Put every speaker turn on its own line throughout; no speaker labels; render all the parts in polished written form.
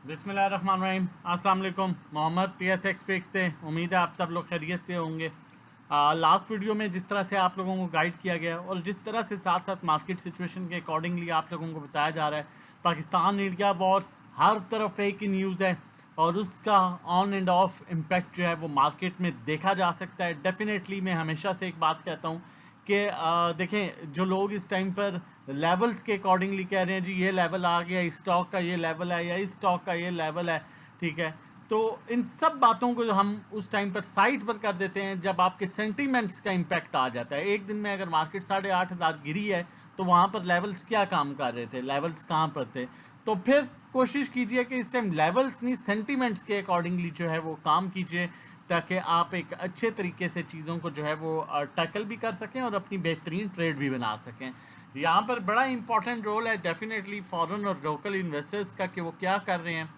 बिस्मिल्लाहिर्रहमानिर्रहीम। अस्सलाम वालेकुम। मोहम्मद PSX फिक्स से। उम्मीद है आप सब लोग खैरियत से होंगे। लास्ट वीडियो में जिस तरह से आप लोगों को गाइड किया गया और जिस तरह से साथ साथ मार्केट सिचुएशन के अकॉर्डिंगली आप लोगों को बताया जा रहा है, पाकिस्तान इंडिया वॉर हर तरफ एक ही न्यूज़ है और उसका ऑन एंड ऑफ इम्पैक्ट जो है वो मार्केट में देखा जा सकता है। डेफिनेटली मैं हमेशा से एक बात कहता हूँ कि देखें, जो लोग इस टाइम पर लेवल्स के अकॉर्डिंगली कह रहे हैं जी ये लेवल आ गया, इस स्टॉक का ये लेवल है या इस स्टॉक का ये लेवल है, ठीक है, तो इन सब बातों को जो हम उस टाइम पर साइड पर कर देते हैं जब आपके सेंटीमेंट्स का इम्पैक्ट आ जाता है। एक दिन में अगर मार्केट 8,500 गिरी है तो वहाँ पर लेवल्स क्या काम कर रहे थे, लेवल्स कहाँ पर थे? तो फिर कोशिश कीजिए कि इस टाइम लेवल्स नहीं, सेंटीमेंट्स के अकॉर्डिंगली जो है वो काम कीजिए, ताकि आप एक अच्छे तरीके से चीज़ों को जो है वो टैकल भी कर सकें और अपनी बेहतरीन ट्रेड भी बना सकें। यहाँ पर बड़ा इंपॉर्टेंट रोल है डेफिनेटली फॉरेन और लोकल इन्वेस्टर्स का कि वो क्या कर रहे हैं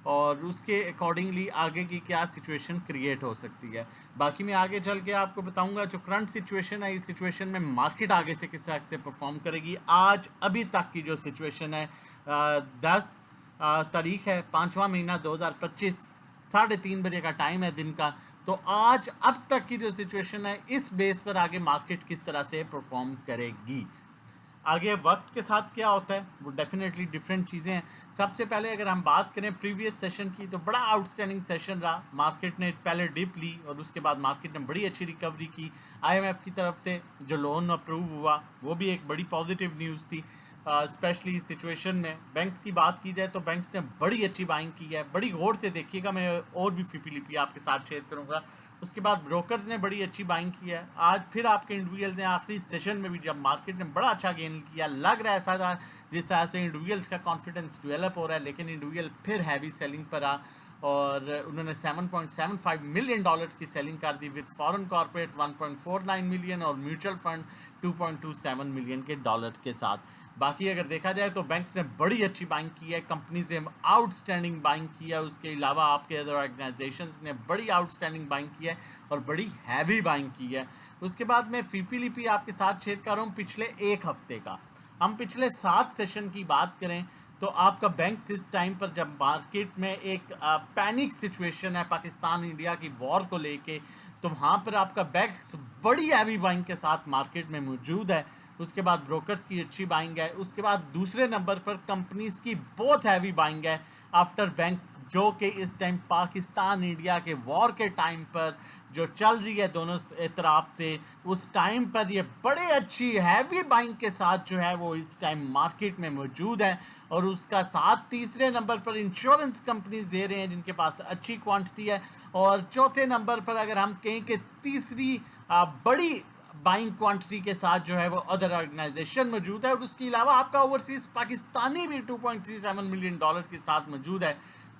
और उसके अकॉर्डिंगली आगे की क्या सिचुएशन क्रिएट हो सकती है। बाकी मैं आगे चल के आपको बताऊंगा जो करंट सिचुएशन है, इस सिचुएशन में मार्केट आगे से किस तरह से परफॉर्म करेगी। आज अभी तक की जो सिचुएशन है 10 तारीख है, 5वां महीना 2025, 3:30 बजे का टाइम है दिन का। तो आज अब तक की जो सिचुएशन है इस बेस पर आगे मार्केट किस तरह से परफॉर्म करेगी। आगे वक्त के साथ क्या होता है वो डेफिनेटली डिफरेंट चीज़ें हैं। सबसे पहले अगर हम बात करें प्रीवियस सेशन की तो बड़ा आउटस्टैंडिंग सेशन रहा। मार्केट ने पहले डिप ली और उसके बाद मार्केट ने बड़ी अच्छी रिकवरी की। IMF की तरफ से जो लोन अप्रूव हुआ वो भी एक बड़ी पॉजिटिव न्यूज़ थी। स्पेशली इस सिचुएशन में बैंक्स की बात की जाए तो बैंक्स ने बड़ी अच्छी बाइंग की है। बड़ी गौर से देखिएगा, मैं और भी फिपीलिपी आपके साथ शेयर करूंगा। उसके बाद ब्रोकर्स ने बड़ी अच्छी बाइंग की है। आज फिर आपके इंडिविजुअल्स ने आखिरी सेशन में भी जब मार्केट ने बड़ा अच्छा गेन किया, लग रहा है ऐसा जिस तरह से इंडिविजुअल्स का कॉन्फिडेंस डेवलप हो रहा है, लेकिन इंडिविजुअल फिर हैवी सेलिंग पर आ और उन्होंने $7.75 मिलियन की सेलिंग कर दी विद फॉरेन कॉर्पोरेट्स 1.49 मिलियन और म्यूचुअल फंड 2.27 मिलियन के डॉलर्स के साथ। बाकी अगर देखा जाए तो बैंक्स ने बड़ी अच्छी बाइंग की है, कंपनीज ने आउटस्टैंडिंग बाइंग की है, उसके अलावा आपके अदर ऑर्गेनाइजेशंस ने बड़ी आउटस्टैंडिंग बाइंग की है और बड़ी हैवी बाइंग की है। उसके बाद मैं फीपीलीपी आपके साथ शेयर कर रहा हूँ पिछले एक हफ्ते का। हम पिछले 7 सेशन की बात करें तो आपका बैंक इस टाइम पर जब मार्केट में एक पैनिक सिचुएशन है पाकिस्तान इंडिया की वॉर को लेके, तो वहाँ पर आपका बैंक बड़ी हैवी बाइंग के साथ मार्केट में मौजूद है। उसके बाद ब्रोकर्स की अच्छी बाइंग है। उसके बाद दूसरे नंबर पर कंपनीज की बहुत हैवी बाइंग है आफ्टर बैंक्स, जो कि इस टाइम पाकिस्तान इंडिया के वॉर के टाइम पर जो चल रही है दोनों तरफ से, उस टाइम पर ये बड़े अच्छी हैवी बाइंग के साथ जो है वो इस टाइम मार्केट में मौजूद है। और उसका साथ तीसरे नंबर पर इंश्योरेंस कंपनीज दे रहे हैं जिनके पास अच्छी क्वांटिटी है। और चौथे नंबर पर अगर हम कहें कि तीसरी बड़ी बाइंग क्वांटिटी के साथ जो है वो अदर ऑर्गेनाइजेशन मौजूद है। और उसके अलावा आपका ओवरसीज पाकिस्तानी भी $2.37 मिलियन के साथ मौजूद है।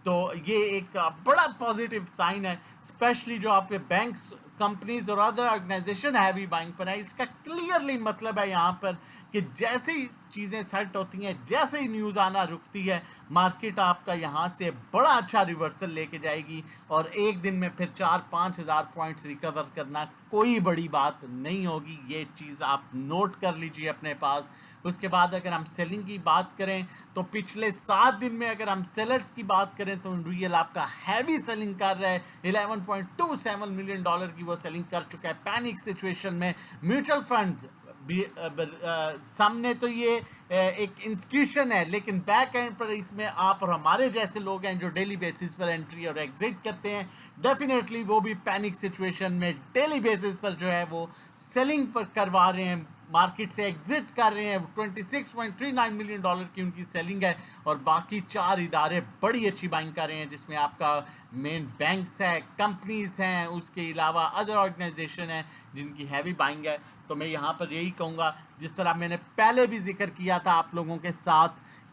तो ये एक बड़ा पॉजिटिव साइन है, स्पेशली जो आपके बैंक्स, कंपनीज और अदर ऑर्गेनाइजेशन हैवी बाइंग पर है। इसका क्लियरली मतलब है यहाँ पर कि जैसे ही चीज़ें सेट होती हैं, जैसे ही न्यूज़ आना रुकती है, मार्केट आपका यहाँ से बड़ा अच्छा रिवर्सल लेके जाएगी और एक दिन में फिर 4-5 हज़ार पॉइंट्स रिकवर करना कोई बड़ी बात नहीं होगी। ये चीज़ आप नोट कर लीजिए अपने पास। उसके बाद अगर हम सेलिंग की बात करें तो पिछले 7 दिन में अगर हम सेलर्स की बात करें तो इंडिविजुअल आपका हैवी सेलिंग कर रहा है। $11.27 मिलियन की वो सेलिंग कर चुका है पैनिक सिचुएशन में। म्यूचुअल फंड्स भी सामने तो ये एक इंस्टीट्यूशन है, लेकिन बैक एंड पर इसमें आप और हमारे जैसे लोग हैं जो डेली बेसिस पर एंट्री और एग्जिट करते हैं। डेफिनेटली वो भी पैनिक सिचुएशन में डेली बेसिस पर जो है वो सेलिंग पर करवा रहे हैं, मार्केट से एग्जिट कर रहे हैं। $26.39 मिलियन की उनकी सेलिंग है और बाकी 4 इदारे बड़ी अच्छी बाइंग कर रहे हैं, जिसमें आपका मेन बैंक्स है, कंपनीज हैं, उसके अलावा अदर ऑर्गेनाइजेशन है जिनकी हैवी बाइंग है। तो मैं यहाँ पर यही कहूँगा, जिस तरह मैंने पहले भी जिक्र किया था आप लोगों के साथ,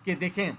कि देखें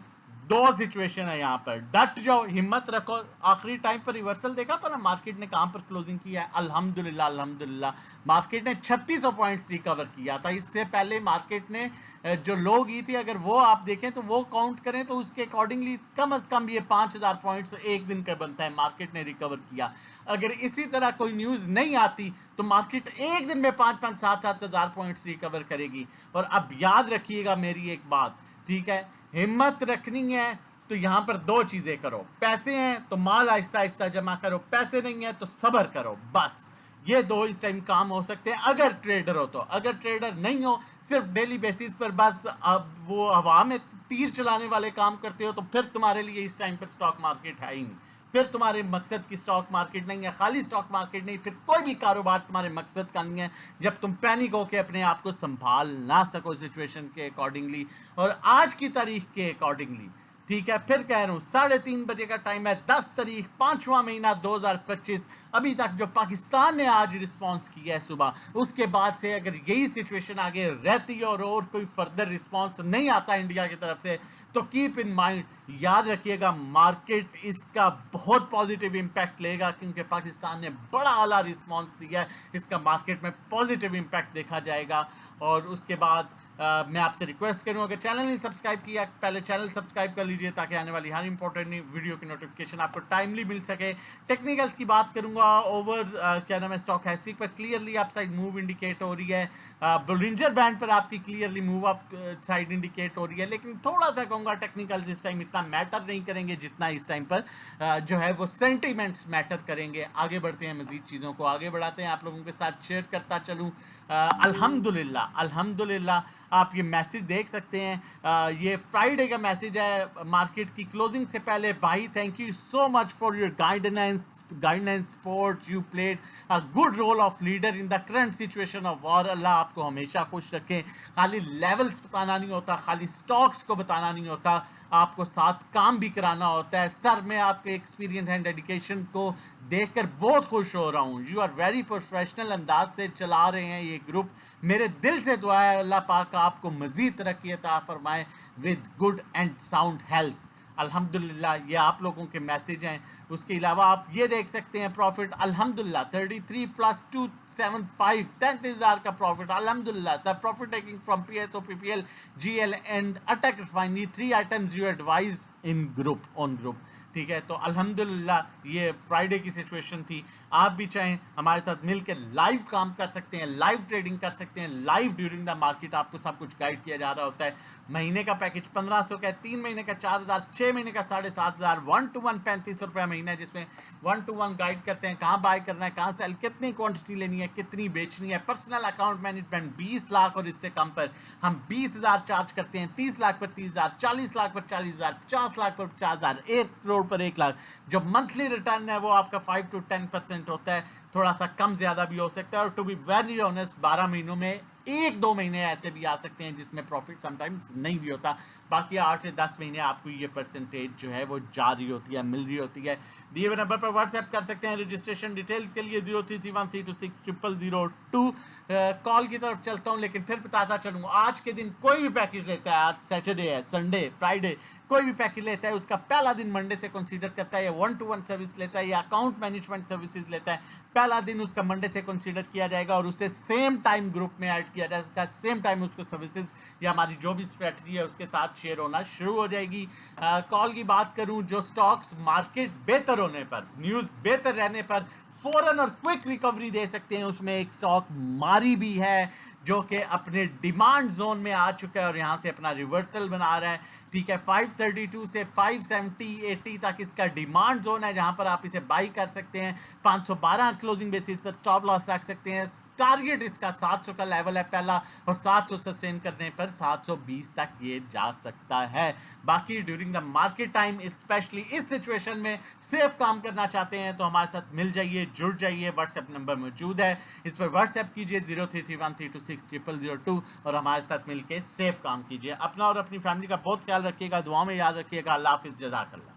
2 सिचुएशन है यहाँ पर। डट जाओ, हिम्मत रखो। आखिरी टाइम पर रिवर्सल देखा था ना मार्केट ने कहाँ पर क्लोजिंग किया है। अल्हम्दुलिल्लाह अल्हम्दुलिल्लाह मार्केट ने 3600 पॉइंट्स रिकवर किया था। इससे पहले मार्केट ने जो लो की थी, अगर वो आप देखें तो वो काउंट करें तो उसके अकॉर्डिंगली कम से कम ये 5000 पॉइंट्स एक दिन का बनता है, मार्केट ने रिकवर किया। अगर इसी तरह कोई न्यूज़ नहीं आती तो मार्केट एक दिन में 5-5, 7-7 हज़ार पॉइंट्स रिकवर करेगी। और अब याद रखिएगा मेरी एक बात, ठीक है, हिम्मत रखनी है, तो यहाँ पर दो चीज़ें करो, पैसे हैं तो माल आहिस्ता आहिस्ता जमा करो, पैसे नहीं है तो सब्र करो, बस ये दो इस टाइम काम हो सकते हैं अगर ट्रेडर हो तो। अगर ट्रेडर नहीं हो, सिर्फ डेली बेसिस पर बस अब वो हवा में तीर चलाने वाले काम करते हो, तो फिर तुम्हारे लिए इस टाइम पर स्टॉक मार्केट है ही नहीं। फिर तुम्हारे मकसद की स्टॉक मार्केट नहीं है, खाली स्टॉक मार्केट नहीं, फिर कोई भी कारोबार तुम्हारे मकसद का नहीं है जब तुम पैनिक होकर अपने आप को संभाल ना सको सिचुएशन के अकॉर्डिंगली और आज की तारीख के अकॉर्डिंगली। ठीक है, फिर कह रहा हूँ 3:30 बजे का टाइम है, 10 तारीख 5वां महीना 2025। अभी तक जो पाकिस्तान ने आज रिस्पांस किया है सुबह, उसके बाद से अगर यही सिचुएशन आगे रहती है और कोई फर्दर रिस्पांस नहीं आता इंडिया की तरफ से, तो कीप इन माइंड, याद रखिएगा, मार्केट इसका बहुत पॉजिटिव इम्पैक्ट लेगा क्योंकि पाकिस्तान ने बड़ा आला रिस्पांस दिया है। इसका मार्केट में पॉजिटिव इम्पैक्ट देखा जाएगा। और उसके बाद मैं आपसे रिक्वेस्ट करूँ, अगर चैनल नहीं सब्सक्राइब किया पहले चैनल सब्सक्राइब कर लीजिए ताकि आने वाली हर इंपॉर्टेंट वीडियो की नोटिफिकेशन आपको टाइमली मिल सके। टेक्निकल्स की बात करूंगा, ओवर क्या नाम है स्टॉकैस्टिक पर clearly up side move indicate हो रही है, बोलिंजर बैंड पर आपकी clearly move up side indicate हो रही है, लेकिन थोड़ा सा कहूँगा टेक्निकल्स इस टाइम इतना मैटर नहीं करेंगे जितना इस टाइम पर जो है वो सेंटिमेंट्स मैटर करेंगे। आगे बढ़ते हैं, मजीद चीज़ों को आगे बढ़ाते हैं, आप लोगों के साथ शेयर करता चलूँ। अल्हम्दुलिल्लाह अल्हम्दुलिल्लाह आप ये मैसेज देख सकते हैं, ये फ्राइडे का मैसेज है मार्केट की क्लोजिंग से पहले। भाई thank you so much for your guidance support, you played a good role of leader in the current situation of war. अल्लाह आपको हमेशा खुश रखें। खाली लेवल्स बताना नहीं होता, खाली स्टॉक्स को बताना नहीं होता, आपको साथ काम भी कराना होता है। सर मैं आपके एक्सपीरियंस एंड डेडिकेशन को देखकर बहुत खुश हो रहा हूँ। यू आर वेरी प्रोफेशनल अंदाज से चला रहे हैं ये ग्रुप। मेरे दिल से दुआ है अल्लाह पाक आपको मजीद तरक्की अता फरमाए with good and sound health. अल्हम्दुलिल्लाह ये आप लोगों के मैसेज हैं। उसके अलावा आप ये देख सकते हैं प्रॉफिट अल्हम्दुलिल्लाह 33 + 275 33,000 का प्रॉफिट अल्हम्दुलिल्लाह। The profit taking from PSO PPL GL and attack refinery 3 items you advise in group on group. ठीक है, तो अल्हम्दुलिल्लाह ये फ्राइडे की सिचुएशन थी। आप भी चाहें हमारे साथ मिलकर लाइव काम कर सकते हैं, लाइव ट्रेडिंग कर सकते हैं, लाइव ड्यूरिंग द मार्केट आपको सब कुछ गाइड किया जा रहा होता है। महीने का पैकेज 1500 का है, 3 महीने का 4000, 6 महीने का 7500, 1-to-1 3500 रुपये महीना है, जिसमें 1-to-1 गाइड करते हैं कहाँ बाय करना है, कहाँ सेल, कितनी क्वांटिटी लेनी है, कितनी बेचनी है। पर्सनल अकाउंट मैनेजमेंट 20 लाख और इससे कम पर हम 20,000 चार्ज करते हैं, 30 लाख पर 30,000, 40 लाख पर 40,000, 50 लाख पर 50,000, 1 करोड़ पर 1 लाख। जो मंथली रिटर्न है वो आपका 5 to 10% होता है, थोड़ा सा कम ज्यादा भी हो सकता है। और टू बी वेरी ऑनेस्ट 12 महीनों में 1-2 महीने ऐसे भी आ सकते हैं जिसमें प्रॉफिट समटाइम्स नहीं भी होता, बाकी 8 से 10 महीने आपको ये परसेंटेज जो है वो जा रही होती है, मिल रही होती है। दिए हुए नंबर पर व्हाट्सएप कर सकते हैं रजिस्ट्रेशन डिटेल्स के लिए 0331326002। कॉल की तरफ चलता हूँ, लेकिन फिर बताता चलूँगा आज के दिन कोई भी पैकेज लेता है, आज सैटरडे है, संडे, फ्राइडे, कोई भी पैकेज लेता है उसका पहला दिन मंडे से कंसीडर करता है, या 1-to-1 सर्विस लेता है या अकाउंट मैनेजमेंट सर्विसेज लेता है, पहला दिन उसका मंडे से कंसीडर किया जाएगा और उसे सेम टाइम ग्रुप में ऐड किया जाएगा, सेम टाइम उसको सर्विसेज या हमारी जो भी स्ट्रेटजी है उसके साथ शेयर होना शुरू हो जाएगी। कॉल की बात करूं, जो स्टॉक्स मार्केट बेहतर होने पर, न्यूज़ बेहतर रहने पर फौरन और क्विक रिकवरी दे सकते हैं, उसमें एक स्टॉक मारी भी है जो कि अपने डिमांड जोन में आ चुका है और यहाँ से अपना रिवर्सल बना रहा है। ठीक है, 532 से 570-80 तक इसका डिमांड जोन है जहाँ पर आप इसे बाई कर सकते हैं। 512 क्लोजिंग बेसिस पर स्टॉप लॉस रख सकते हैं। टारगेट इसका 700 का लेवल है पहला, और 700 सस्टेन करने पर 720 तक ये जा सकता है। बाकी during the market time, specially इस सिचुएशन में सेफ काम करना चाहते हैं तो हमारे साथ मिल जाइए, जुड़ जाइए। व्हाट्सएप नंबर मौजूद है, इस पर व्हाट्सएप कीजिए 0331326002 और हमारे साथ मिलकर सेफ काम कीजिए। अपना और अपनी फैमिली का बहुत ख्याल रखिएगा, दुआ में याद रखिएगा। अल्लाह हाफिज़, जज़ाकल्लाह।